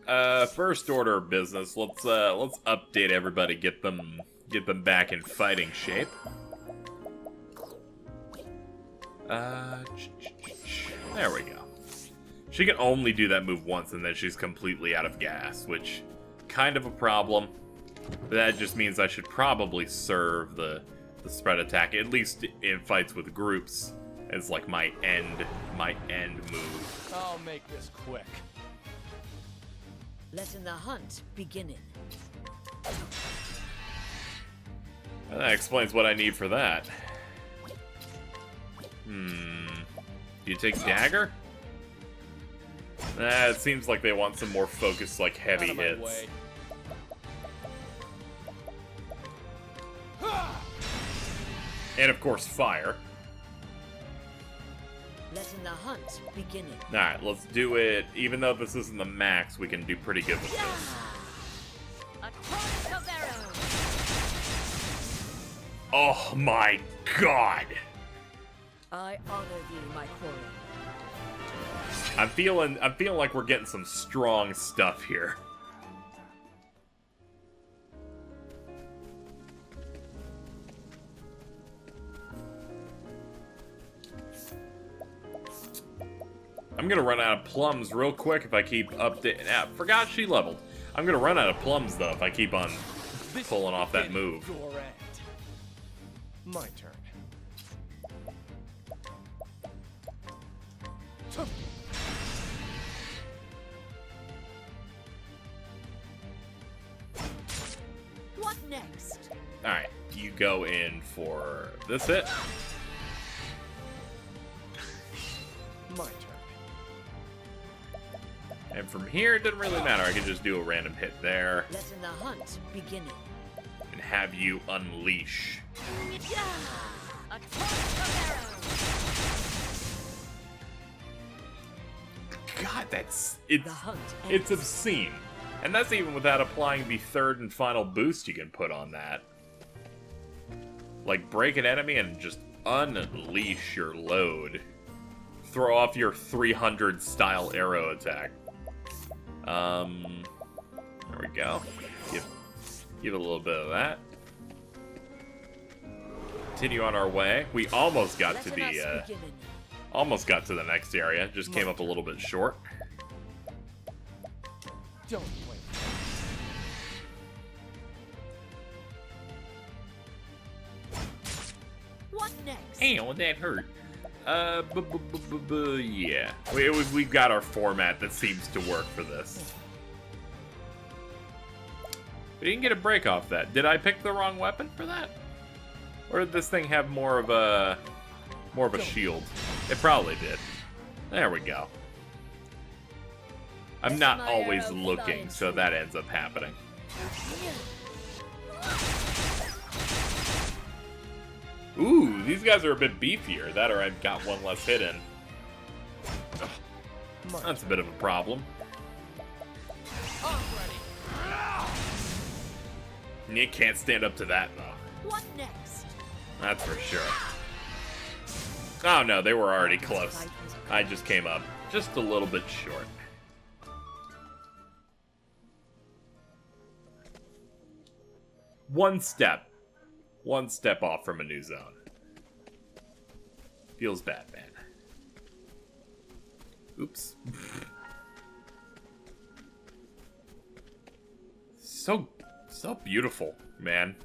First order of business. Let's update everybody. Get them back in fighting shape. There we go. She can only do that move once, and then she's completely out of gas, which kind of a problem. But that just means I should probably serve the spread attack, at least in fights with groups. It's like my end move. I'll make this quick. Letting the hunt begin. That explains what I need for that. Do you take dagger? It seems like they want some more focused, like, heavy hits. And of course, fire. Letting the hunt begin. Alright, let's do it. Even though this isn't the max, we can do pretty good with this. Oh my god! I honor thee, my quarry. I'm feeling like we're getting some strong stuff here. I'm gonna run out of plums real quick if I keep updating. Forgot she leveled. I'm gonna run out of plums though if I keep on pulling off that move. My turn. What next? Alright, you go in for this hit. My turn. And from here, it doesn't really matter. I can just do a random hit there. Letting the hunt begin. And have you unleash. God, it's obscene. And that's even without applying the third and final boost you can put on that. Like, break an enemy and just unleash your load. Throw off your 300 style arrow attack. There we go. Give a little bit of that. Continue on our way. We almost got to the next area. Just came up a little bit short. Don't wait. What next? Ow, that hurt. Yeah. We've got our format that seems to work for this. We didn't get a break off that. Did I pick the wrong weapon for that? Or did this thing have more of a shield? It probably did. There we go. I'm not always looking, so that ends up happening. Ooh, these guys are a bit beefier. That or I've got one less hit in. Ugh, that's a bit of a problem. You can't stand up to that, though. What next? That's for sure. Oh no, they were already close. I just came up just a little bit short. One step off from a new zone. Feels bad, man. Oops. So beautiful, man.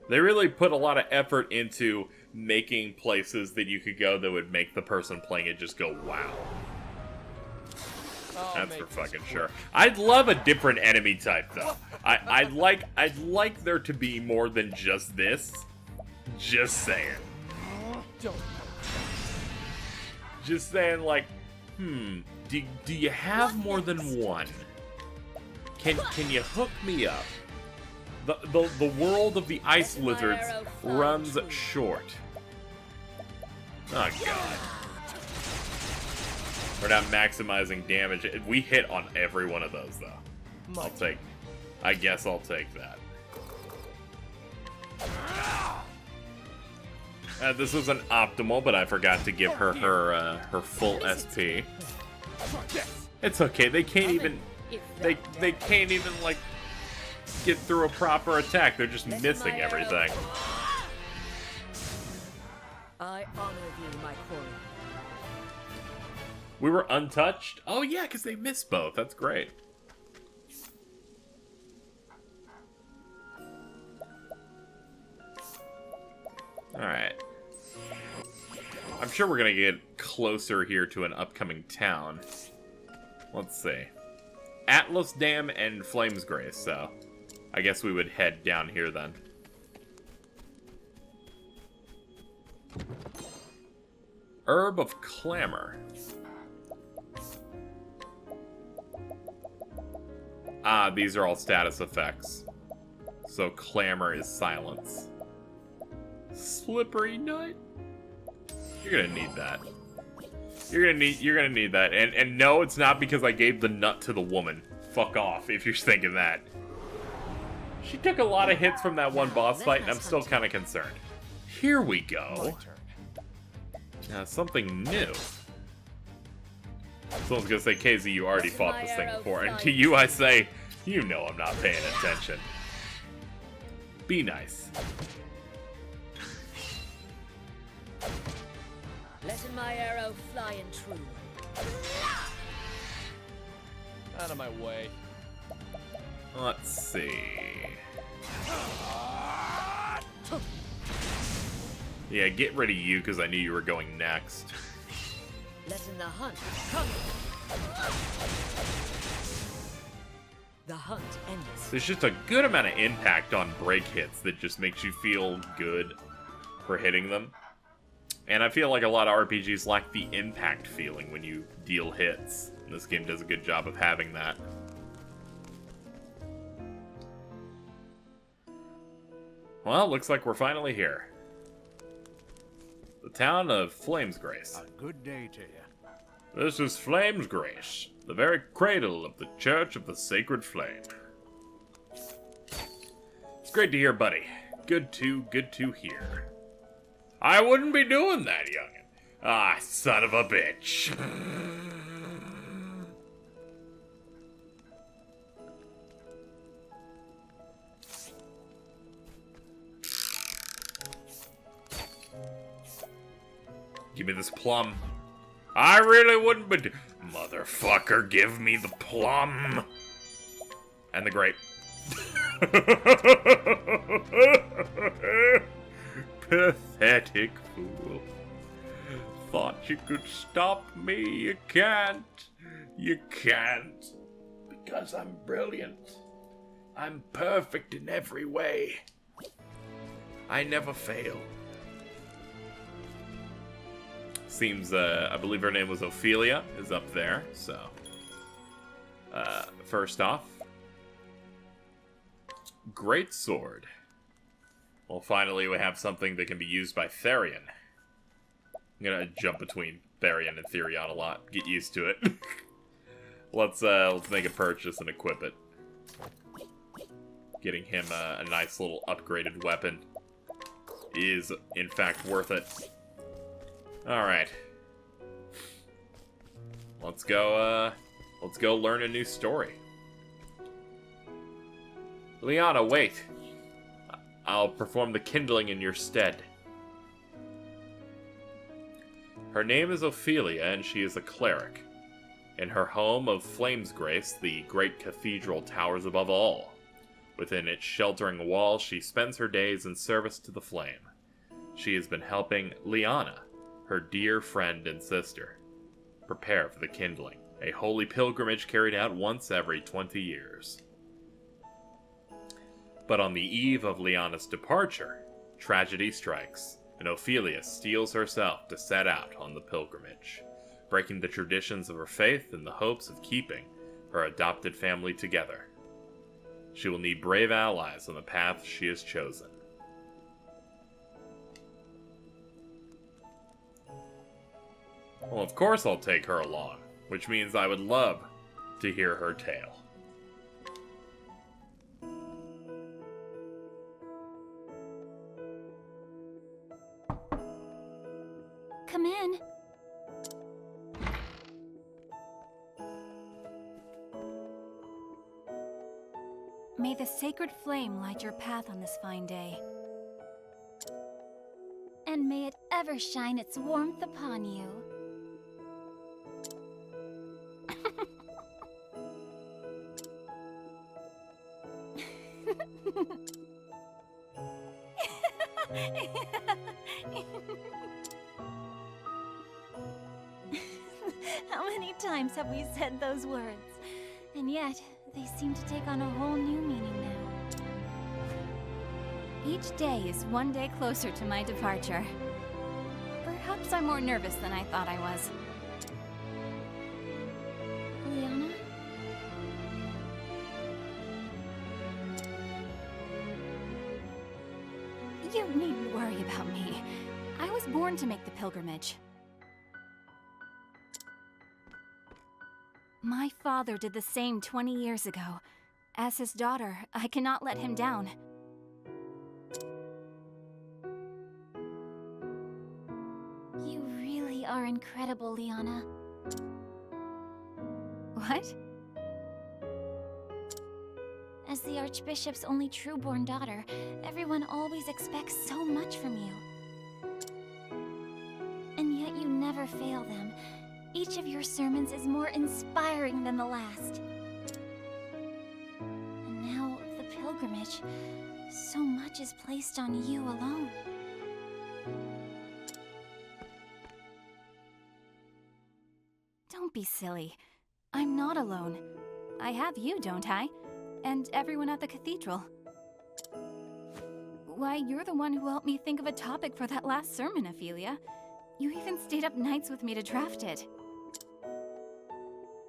They really put a lot of effort into making places that you could go that would make the person playing it just go, wow. That's for fucking sure. I'd love a different enemy type, though. I'd like there to be more than just this. Just saying. Just saying, like, do you have more than one? Can you hook me up? The world of the ice lizards runs short. Oh god. We're not maximizing damage. We hit on every one of those, though. I guess I'll take that. This wasn't optimal, but I forgot to give her her full SP. Hey, It's okay. They can't even. If They thou can't even like get through a proper attack. They're just Let missing my arrow- everything. I honor thee, my quarry. We were untouched. Oh yeah, because they missed both. That's great. All right. I'm sure we're gonna get closer here to an upcoming town. Let's see. Atlas Dam and Flamesgrace, so I guess we would head down here then. Herb of Clamor. Ah, these are all status effects. So clamor is silence. Slippery nut. You're gonna need that. You're gonna need that. And no, it's not because I gave the nut to the woman. Fuck off if you're thinking that. She took a lot of hits from that one boss fight, and I'm still kind of concerned. Here we My go. turn. Now, something new. Someone's gonna say, KZ, you already Let fought my this thing arrow before. And fly. to you, I say, you know I'm not paying attention. Be nice. Let my arrow fly and true. Out of my way. Let's see. Yeah, get rid of you, because I knew you were going next. Let in the hunt come. The hunt ends. There's just a good amount of impact on break hits that just makes you feel good for hitting them. And I feel like a lot of RPGs lack the impact feeling when you deal hits. And this game does a good job of having that. Well, looks like we're finally here. The town of Flamesgrace. A good day to you. This is Flamesgrace, the very cradle of the Church of the Sacred Flame. It's great to hear, buddy. Good to hear. I wouldn't be doing that, youngin'. Ah, son of a bitch. Give me this plum. I really wouldn't be Motherfucker, give me the plum. And the grape. Pathetic fool. Thought you could stop me. You can't. You can't. Because I'm brilliant. I'm perfect in every way. I never fail. Seems, I believe her name was Ophelia, is up there, so. First off. Great sword. Well, finally we have something that can be used by Therion. I'm gonna jump between Therion and Therion a lot. Get used to it. Let's make a purchase and equip it. Getting him a nice little upgraded weapon is, in fact, worth it. Alright. Let's go learn a new story. Liana, wait. I'll perform the kindling in your stead. Her name is Ophelia, and she is a cleric. In her home of Flamesgrace, the great cathedral towers above all. Within its sheltering walls, she spends her days in service to the flame. She has been helping Liana, her dear friend and sister, prepare for the kindling, a holy pilgrimage carried out once every 20 years. But on the eve of Liana's departure, tragedy strikes, and Ophelia steels herself to set out on the pilgrimage, breaking the traditions of her faith in the hopes of keeping her adopted family together. She will need brave allies on the path she has chosen. Well, of course I'll take her along, which means I would love to hear her tale. Come in. May the sacred flame light your path on this fine day. And may it ever shine its warmth upon you. How many times have we said those words? And yet, they seem to take on a whole new meaning now. Each day is one day closer to my departure. Perhaps I'm more nervous than I thought I was. Liana? You needn't worry about me. I was born to make the pilgrimage. My father did the same 20 years ago. As his daughter, I cannot let him down. You really are incredible, Liana. What? As the Archbishop's only true-born daughter, everyone always expects so much from you. And yet you never fail them. Each of your sermons is more inspiring than the last. And now, the pilgrimage. So much is placed on you alone. Don't be silly. I'm not alone. I have you, don't I? And everyone at the cathedral. Why, you're the one who helped me think of a topic for that last sermon, Ophelia. You even stayed up nights with me to draft it.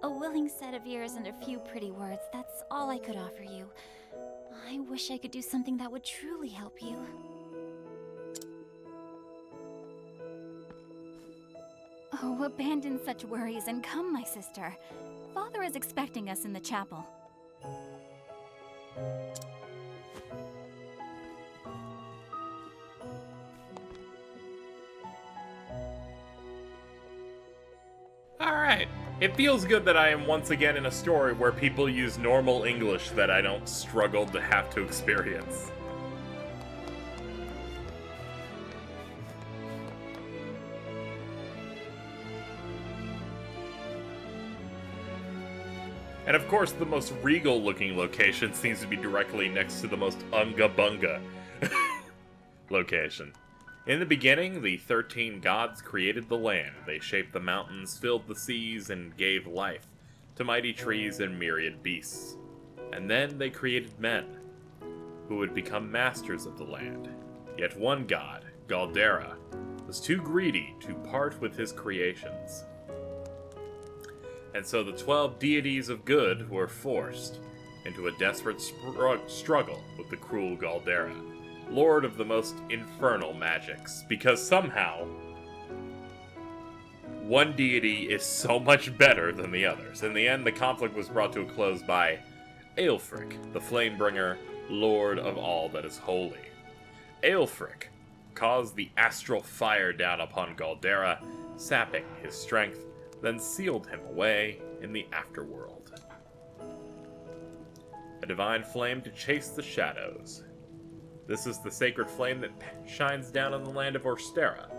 A willing set of ears and a few pretty words, that's all I could offer you. I wish I could do something that would truly help you. Oh, abandon such worries and come, my sister. Father is expecting us in the chapel. Alright. It feels good that I am once again in a story where people use normal English that I don't struggle to have to experience. And of course, the most regal looking location seems to be directly next to the most unga bunga location. In the beginning, the 13 gods created the land. They shaped the mountains, filled the seas, and gave life to mighty trees and myriad beasts. And then they created men, who would become masters of the land. Yet one god, Galdera, was too greedy to part with his creations. And so the 12 deities of good were forced into a desperate struggle with the cruel Galdera, lord of the most infernal magics, because somehow one deity is so much better than the others. In the end, the conflict was brought to a close by Aelfric, the Flamebringer, lord of all that is holy. Aelfric caused the astral fire down upon Galdera, sapping his strength, then sealed him away in the afterworld. A divine flame to chase the shadows. This is the sacred flame that shines down on the land of Orstera,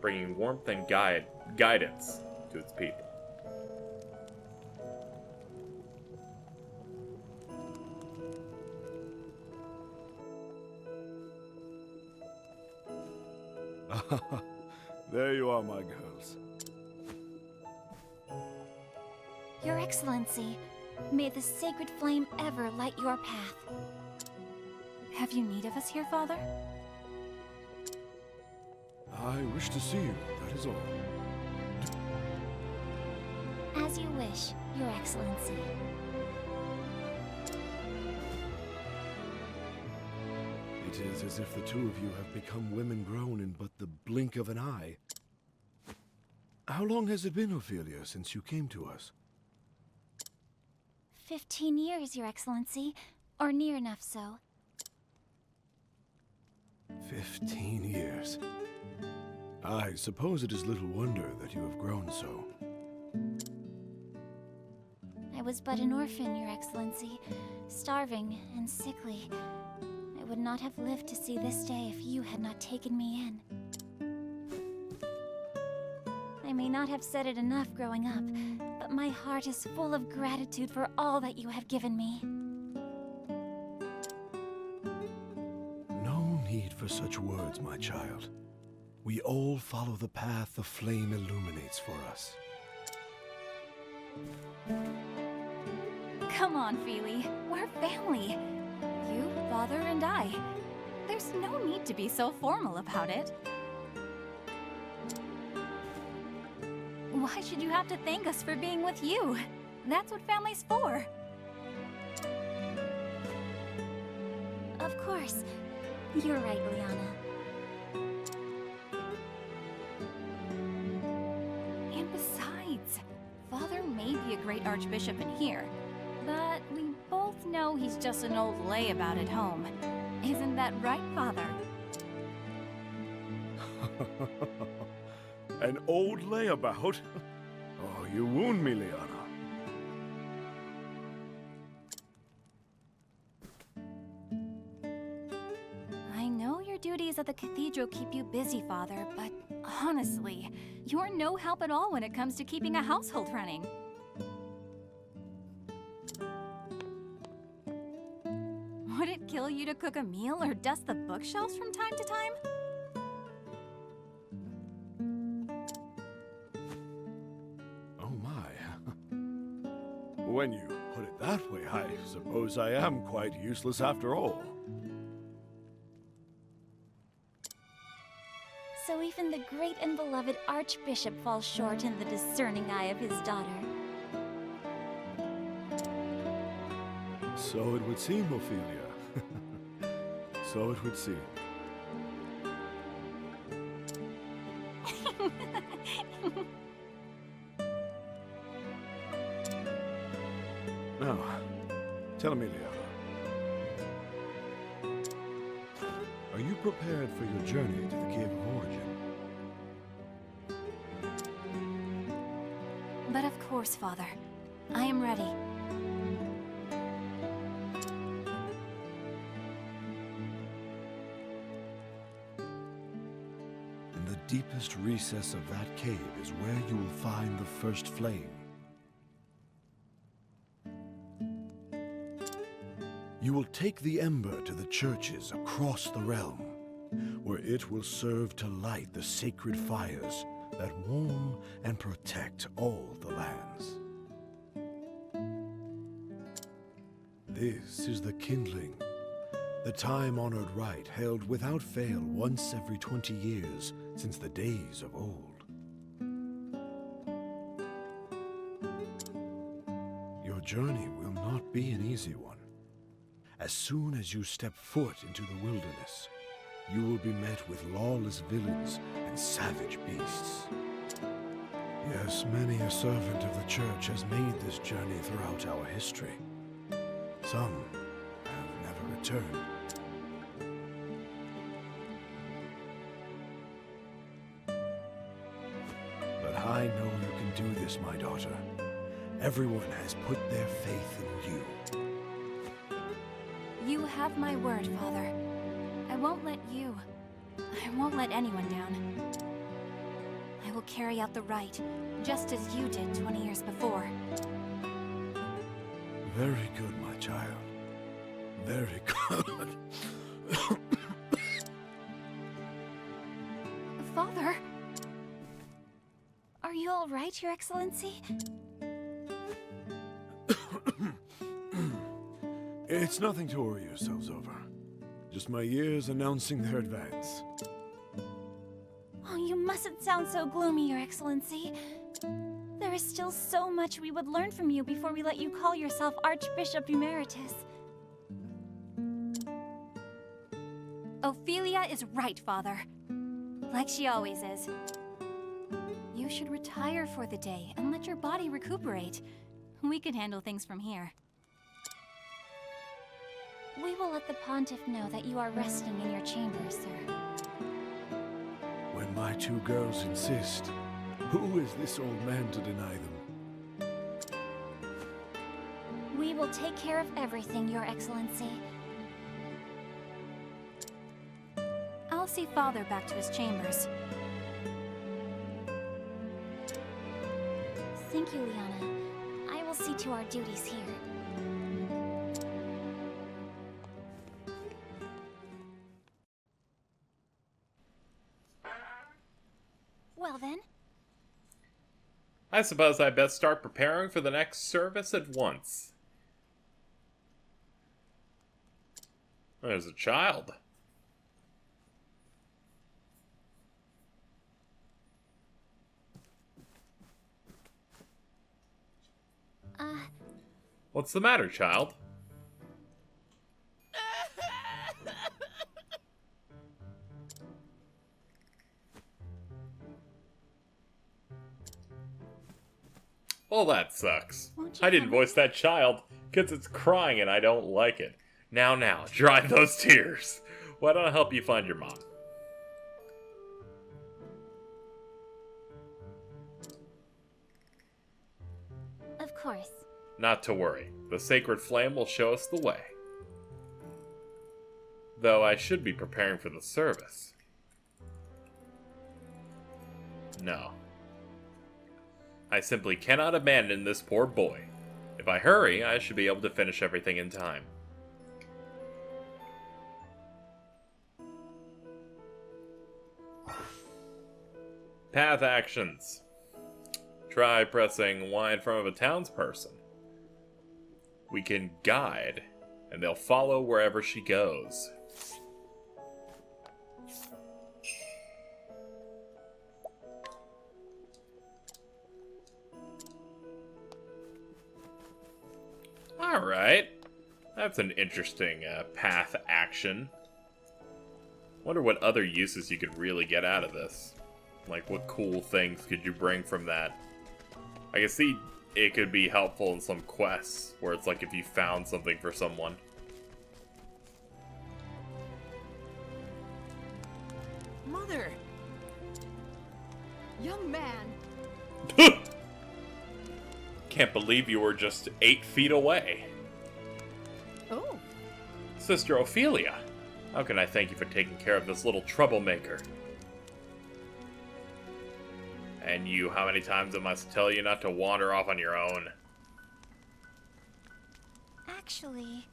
bringing warmth and guidance to its people. There you are, my girls. Your Excellency, may the sacred flame ever light your path. Have you need of us here, Father? I wish to see you, that is all. As you wish, Your Excellency. It is as if the two of you have become women grown in but the blink of an eye. How long has it been, Ophelia, since you came to us? 15 years, Your Excellency, or near enough so. 15 years. I suppose it is little wonder that you have grown so. I was but an orphan, Your Excellency, starving and sickly. I would not have lived to see this day if you had not taken me in. I may not have said it enough growing up, but my heart is full of gratitude for all that you have given me. No need for such words, my child. We all follow the path the flame illuminates for us. Come on, Feely. We're family. You, Father, and I. There's no need to be so formal about it. Why should you have to thank us for being with you? That's what family's for. Of course. You're right, Liana. And besides, Father may be a great archbishop in here, but we both know he's just an old layabout at home. Isn't that right, Father? An old layabout? Oh, you wound me, Liana. I know your duties at the cathedral keep you busy, Father, but honestly, you're no help at all when it comes to keeping a household running. Would it kill you to cook a meal or dust the bookshelves from time to time? Oh my. When you put it that way, I suppose I am quite useless after all. So even the great and beloved Archbishop falls short in the discerning eye of his daughter. So it would seem, Ophelia. So it would seem. Now, tell me, Liana. Are you prepared for your journey to the Cave of Origin? But of course, Father. I am ready. In the deepest recess of that cave is where you will find the first flame. You will take the ember to the churches across the realm, where it will serve to light the sacred fires that warm and protect all the lands. This is the kindling, the time-honored rite held without fail once every 20 years since the days of old. Your journey will not be an easy one. As soon as you step foot into the wilderness, you will be met with lawless villains and savage beasts. Yes, many a servant of the Church has made this journey throughout our history. Some have never returned. But I know you can do this, my daughter. Everyone has put their faith in you. You have my word, Father. I won't let anyone down. I will carry out the rite, just as you did 20 years before. Very good, my child. Very good. Father? Are you all right, Your Excellency? It's nothing to worry yourselves over. Just my years announcing their advance. Oh, you mustn't sound so gloomy, Your Excellency. There is still so much we would learn from you before we let you call yourself Archbishop Emeritus. Ophelia is right, Father. Like she always is. You should retire for the day and let your body recuperate. We can handle things from here. We will let the Pontiff know that you are resting in your chambers, sir. When my two girls insist, who is this old man to deny them? will take care of everything, Your Excellency. I'll see Father back to his chambers. Thank you, Liana. I will see to our duties here. Well then, I suppose I best start preparing for the next service at once. There's a child. What's the matter, child? Well, that sucks. Won't you I didn't come voice that child because it's crying and I don't like it. Now, dry those tears. Why don't I help you find your mom? of course. Not to worry. The sacred flame will show us the way. Though I should be preparing for the service. No. I simply cannot abandon this poor boy. If I hurry, I should be able to finish everything in time. Path actions. Try pressing Y in front of a townsperson. We can guide, and they'll follow wherever she goes. Alright. That's an interesting path action. Wonder what other uses you could really get out of this. Like, what cool things could you bring from that? I can see it could be helpful in some quests, where it's like if you found something for someone. Mother! Young man! Can't believe you were just 8 feet away. Oh, Sister Ophelia, how can I thank you for taking care of this little troublemaker? And you, how many times I must tell you not to wander off on your own? Actually,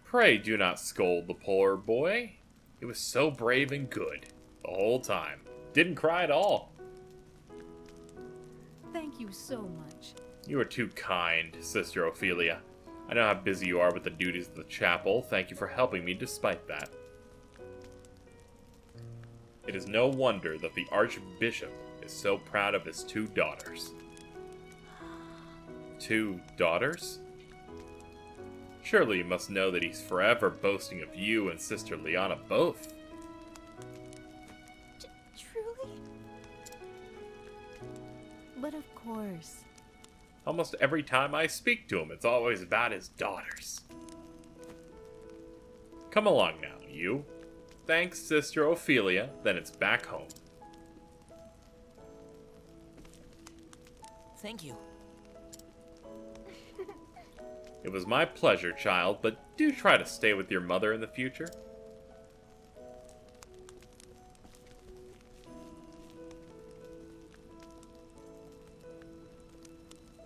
Pray do not scold the poor boy. He was so brave and good the whole time. Didn't cry at all. thank you so much. You are too kind, Sister Ophelia. I know how busy you are with the duties of the chapel. Thank you for helping me despite that. It is no wonder that the Archbishop is so proud of his 2 daughters. 2 daughters? Surely you must know that he's forever boasting of you and Sister Liana both. Truly? But of course. Almost every time I speak to him, it's always about his daughters. Come along now, you. Thanks, Sister Ophelia, then it's back home. Thank you. It was my pleasure, child, but do try to stay with your mother in the future.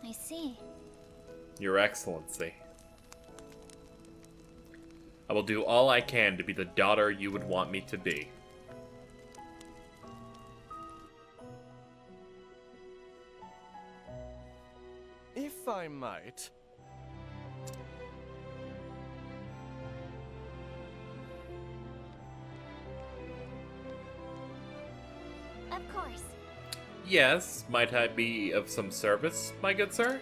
I see. Your Excellency. I will do all I can to be the daughter you would want me to be. If I might. Of course. Yes, might I be of some service, my good sir?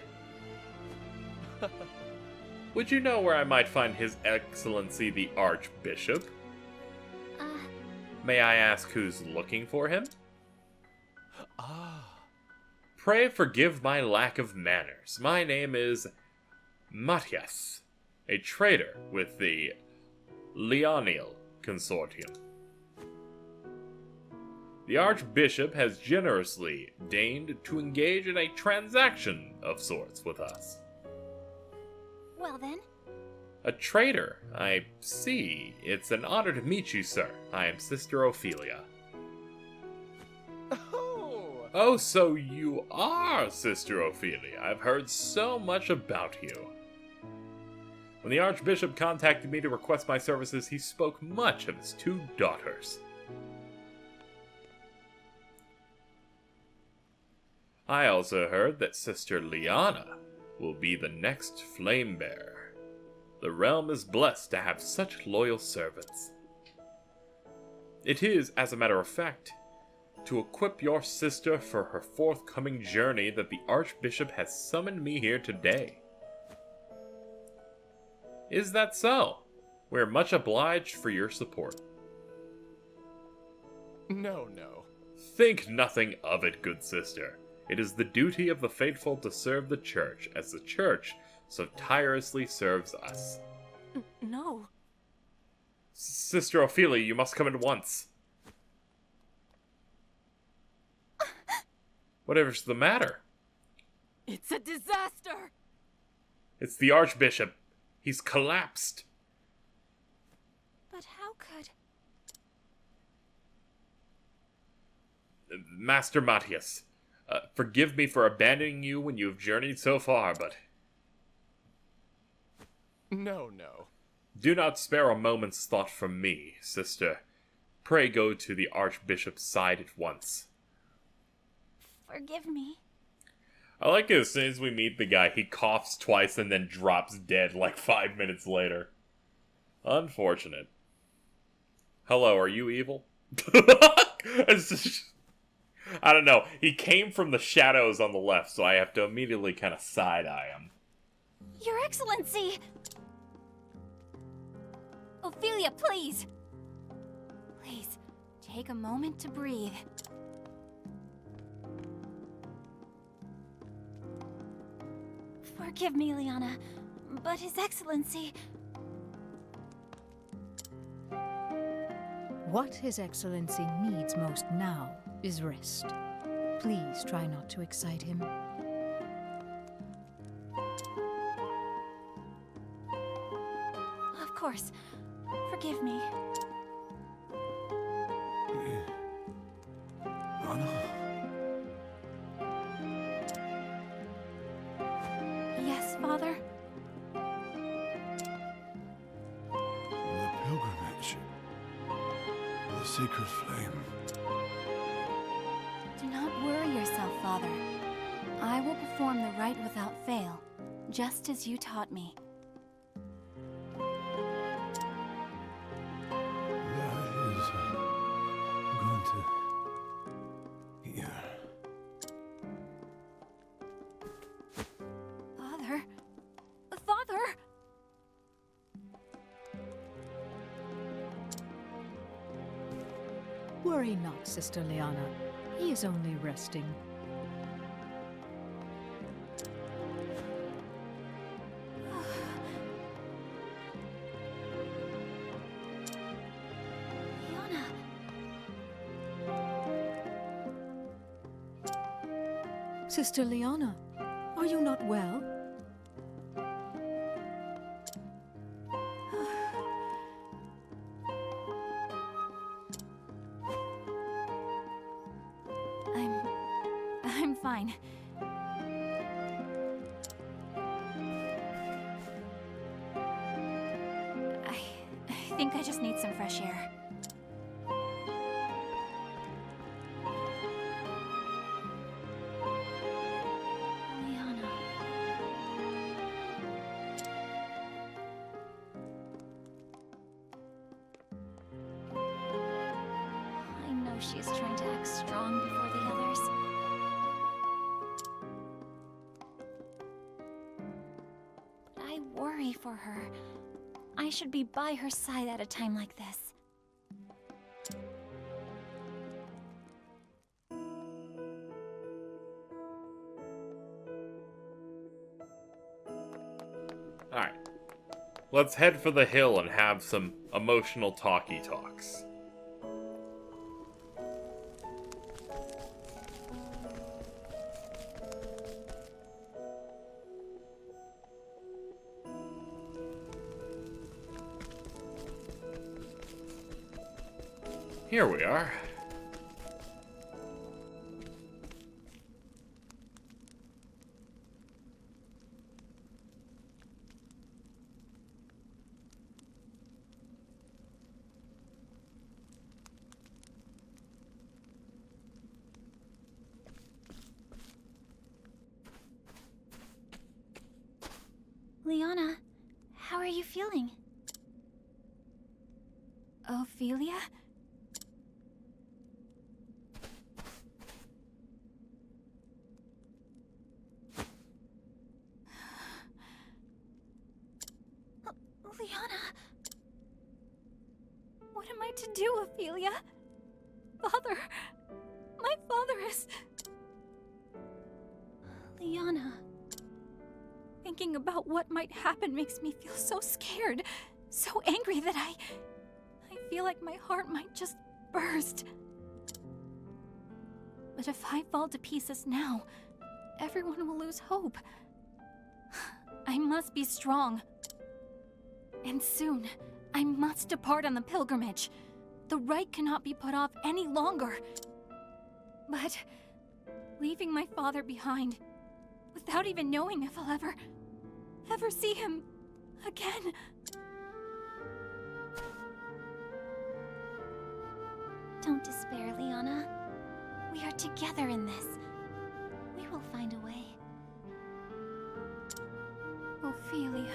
Would you know where I might find His Excellency the Archbishop? May I ask who's looking for him? Ah. Pray forgive my lack of manners. My name is Matthias, a trader with the Leonil Consortium. The Archbishop has generously deigned to engage in a transaction of sorts with us. Well then, A traitor, I see. It's an honor to meet you, sir. I am Sister Ophelia. Oh! Oh, so you are Sister Ophelia. I've heard so much about you. When the Archbishop contacted me to request my services, he spoke much of his 2 daughters. I also heard that Sister Liana will be the next flame bearer. The realm is blessed to have such loyal servants. It is, as a matter of fact, to equip your sister for her forthcoming journey that the Archbishop has summoned me here today. Is that so? We're much obliged for your support. No. Think nothing of it, good sister. It is the duty of the faithful to serve the Church, as the Church so tirelessly serves us. No. Sister Ophelia, you must come at once. Whatever's the matter? It's a disaster! It's the Archbishop. He's collapsed. but how could... Master Matthias, forgive me for abandoning you when you have journeyed so far, but... No. Do not spare a moment's thought from me, sister. Pray go to the Archbishop's side at once. Forgive me. I like it as soon as we meet the guy, he coughs twice and then drops dead like 5 minutes later. Unfortunate. Hello, are you evil? It's just, I don't know. He came from the shadows on the left, so I have to immediately kind of side-eye him. Your Excellency! Ophelia, please! Please, take a moment to breathe. Forgive me, Liana, but His Excellency... What His Excellency needs most now is rest. Please try not to excite him. Of course. Forgive me. Anna? Yes, Father? The pilgrimage. The sacred flame. Do not worry yourself, Father. I will perform the rite without fail, just as you taught me. That is going to... Here. Father? Father! Worry not, Sister Liana. He is only resting. Liana! Sister Liana, are you not well? I'm fine. I think I just need some fresh air. Liana. I know she is trying to act strong before the others. But I worry for her. I should be by her side at a time like this. Alright. Let's head for the hill and have some emotional talky talks. Here we are. Liana, how are you feeling? Ophelia? Liana! What am I to do, Ophelia? Father! My father is... Liana... Thinking about what might happen makes me feel so scared, so angry that I feel like my heart might just burst. But if I fall to pieces now, everyone will lose hope. I must be strong. And soon, I must depart on the pilgrimage. The rite cannot be put off any longer. But leaving my father behind, without even knowing if I'll ever see him again. Don't despair, Liana. We are together in this. We will find a way. Ophelia...